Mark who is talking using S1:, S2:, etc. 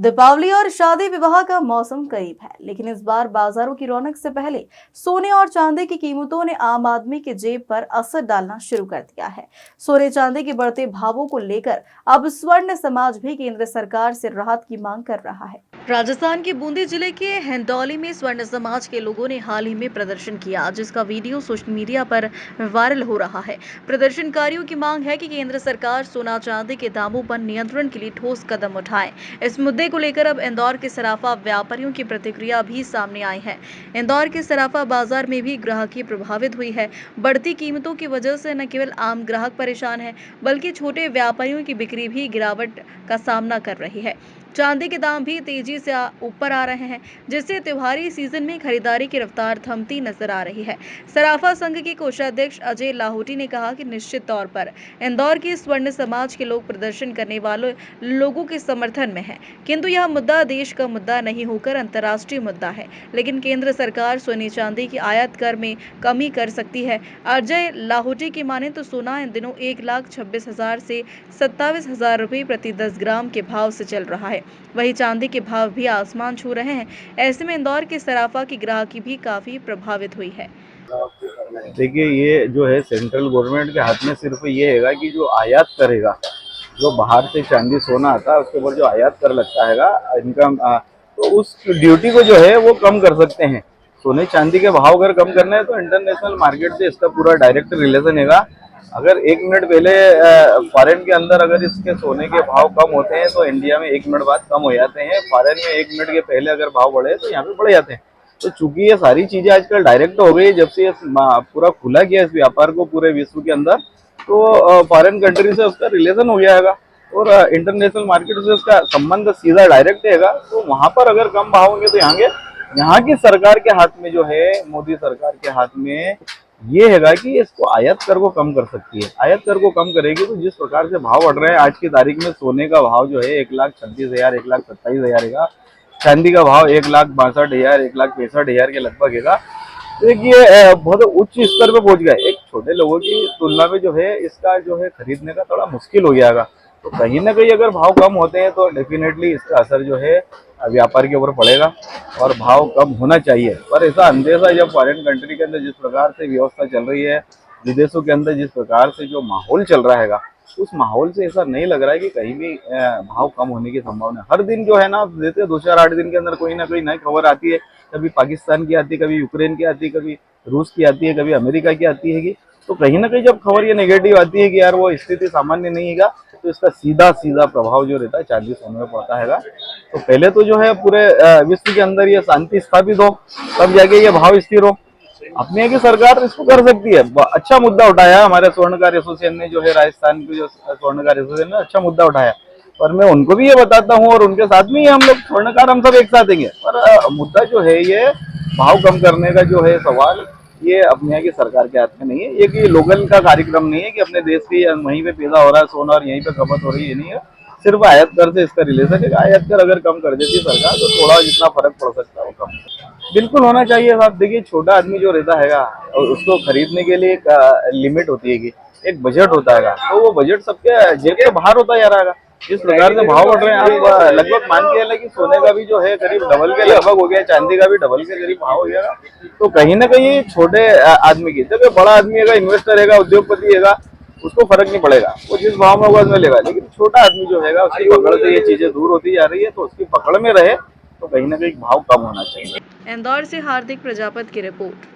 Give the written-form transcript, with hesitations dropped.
S1: दीपावली और शादी विवाह का मौसम करीब है, लेकिन इस बार बाजारों की रौनक से पहले सोने और चांदी की कीमतों ने आम आदमी के जेब पर असर डालना शुरू कर दिया है। सोने चांदी के बढ़ते भावों को लेकर अब स्वर्ण समाज भी केंद्र सरकार से राहत की मांग कर रहा है। राजस्थान के बूंदी जिले के हिंडौली में स्वर्ण समाज के लोगों ने हाल ही में प्रदर्शन किया, जिसका वीडियो सोशल मीडिया पर वायरल हो रहा है। प्रदर्शनकारियों की मांग है कि केंद्र सरकार सोना चांदी के दामों पर नियंत्रण के लिए ठोस कदम उठाए। इस मुद्दे को लेकर अब इंदौर के सराफा व्यापारियों की प्रतिक्रिया भी सामने आई है। इंदौर के सराफा बाजार में भी ग्राहकी प्रभावित हुई है। बढ़ती कीमतों की वजह से न केवल आम ग्राहक परेशान है, बल्कि छोटे व्यापारियों की बिक्री भी गिरावट का सामना कर रही है। चांदी के दाम भी तेजी से ऊपर आ रहे हैं, जिससे त्योहारी सीजन में खरीदारी की रफ्तार थमती नजर आ रही है। सराफा संघ के कोषाध्यक्ष अजय लाहौटी ने कहा कि निश्चित तौर पर इंदौर के स्वर्ण समाज के लोग प्रदर्शन करने वाले लोगों के समर्थन में हैं, किंतु यह मुद्दा देश का मुद्दा नहीं होकर अंतर्राष्ट्रीय मुद्दा है। लेकिन केंद्र सरकार सोने चांदी की आयात कर में कमी कर सकती है। अजय लाहौटी की माने तो सोना इन दिनों 1,26,000 से 27,000 रुपये प्रति 10 ग्राम के भाव से चल रहा है। वहीं चांदी के भाव भी आसमान छू रहे हैं। ऐसे में इंदौर के सराफा की ग्राहकी भी काफी प्रभावित हुई है।
S2: देखिए, ये जो है सेंट्रल गवर्नमेंट के हाथ में सिर्फ ये हैगा कि जो आयात करेगा, जो बाहर से चांदी सोना आता है उसके ऊपर जो आयात कर लगता हैगा इनकम, तो उस ड्यूटी को जो है वो कम कर सकते हैं। सोने चांदी के भाव अगर कम करना है तो इंटरनेशनल मार्केट से इसका पूरा डायरेक्ट रिलेशन हैगा। अगर 1 मिनट पहले फॉरेन के अंदर अगर इसके सोने के भाव कम होते हैं तो इंडिया में 1 मिनट बाद कम हो जाते हैं। फॉरेन में 1 मिनट के पहले अगर भाव बढ़े तो यहाँ पे बढ़ जाते हैं। तो चूंकि ये सारी चीजें आजकल डायरेक्ट हो गई, जब से ये पूरा खुला किया इस व्यापार को पूरे विश्व के अंदर, तो फॉरेन कंट्री से उसका रिलेशन हो गया है और इंटरनेशनल मार्केट से उसका संबंध सीधा डायरेक्ट हैगा। तो वहां पर अगर कम भाव होंगे तो यहाँ की सरकार के हाथ में जो है, मोदी सरकार के हाथ में ये हैगा कि इसको आयात कर को कम कर सकती है। आयात कर को कम करेगी तो जिस प्रकार से भाव बढ़ रहे हैं आज की तारीख में, सोने का भाव जो है 1,36,000, 1,27,000 है, चांदी का भाव 1,62,000, 1,65,000 के लगभग है। तो देखिए, बहुत उच्च स्तर पे पहुंच गया। एक छोटे लोगों की तुलना में जो है इसका जो है खरीदने का थोड़ा मुश्किल हो गया। तो कहीं ना कहीं अगर भाव कम होते हैं तो डेफिनेटली इसका असर जो है व्यापार के ऊपर पड़ेगा और भाव कम होना चाहिए। पर ऐसा अंदेशा जब फॉरेन कंट्री के अंदर जिस प्रकार से व्यवस्था चल रही है, विदेशों के अंदर जिस प्रकार से जो माहौल चल रहा है, उस माहौल से ऐसा नहीं लग रहा है कि कहीं भी भाव कम होने की संभावना। हर दिन जो है ना देते 2-4-8 दिन के अंदर कोई ना कोई नई खबर आती है। कभी पाकिस्तान की आती है, कभी यूक्रेन की आती है, कभी रूस की आती है, कभी अमेरिका की आती है। तो कहीं ना कहीं जब खबर ये नेगेटिव आती है कि यार वो स्थिति सामान्य नहीं है, तो इसका सीधा सीधा प्रभाव जो रहता है चांदी सोने में पड़ता है। तो पहले तो जो है पूरे विश्व के अंदर ये शांति स्थापित हो, तब जाके ये भाव स्थिर हो। अपने की सरकार इसको कर सकती है। अच्छा मुद्दा उठाया हमारे स्वर्णकार एसोसिएशन ने, जो है राजस्थान की जो स्वर्णकार एसोसिएशन ने अच्छा मुद्दा उठाया। पर मैं उनको भी ये बताता हूँ और उनके साथ में हम लोग स्वर्णकार हम सब एक साथ देंगे। पर मुद्दा जो है ये भाव कम करने का जो है सवाल, ये अपने यहाँ की सरकार के हाथ में नहीं है। ये कि लोकल का कार्यक्रम नहीं है कि अपने देश की वहीं पे पैदा हो रहा है सोना और यहीं पे खपत हो रही है, ये नहीं है। सिर्फ आयात कर से इसका रिलेशन है। आयात कर अगर कम कर देती सरकार तो थोड़ा जितना फर्क पड़ सकता है वो कम बिल्कुल होना चाहिए साहब। देखिए, छोटा आदमी जो रहता हैगा और उसको खरीदने के लिए एक लिमिट होती है कि एक बजट होता है, तो वो बजट सबके जेब के बाहर होता जा रहा है। जिस प्रकार से भाव बढ़ रहे हैं, आप लगभग मान के चलें कि सोने का भी जो है करीब डबल के लगभग हो गया, चांदी का भी डबल के करीब भाव हो गया। तो कहीं ना कहीं छोटे आदमी की, जब बड़ा आदमी है, इन्वेस्टर है, उद्योगपति है, उसको फर्क नहीं पड़ेगा, वो जिस भाव में होगा उसमें लेगा। लेकिन छोटा आदमी जो है उसकी पकड़ से ये चीजें दूर होती जा रही है, तो उसकी पकड़ में रहे तो कहीं ना कहीं भाव कम होना चाहिए।
S1: इंदौर से हार्दिक प्रजापत की रिपोर्ट।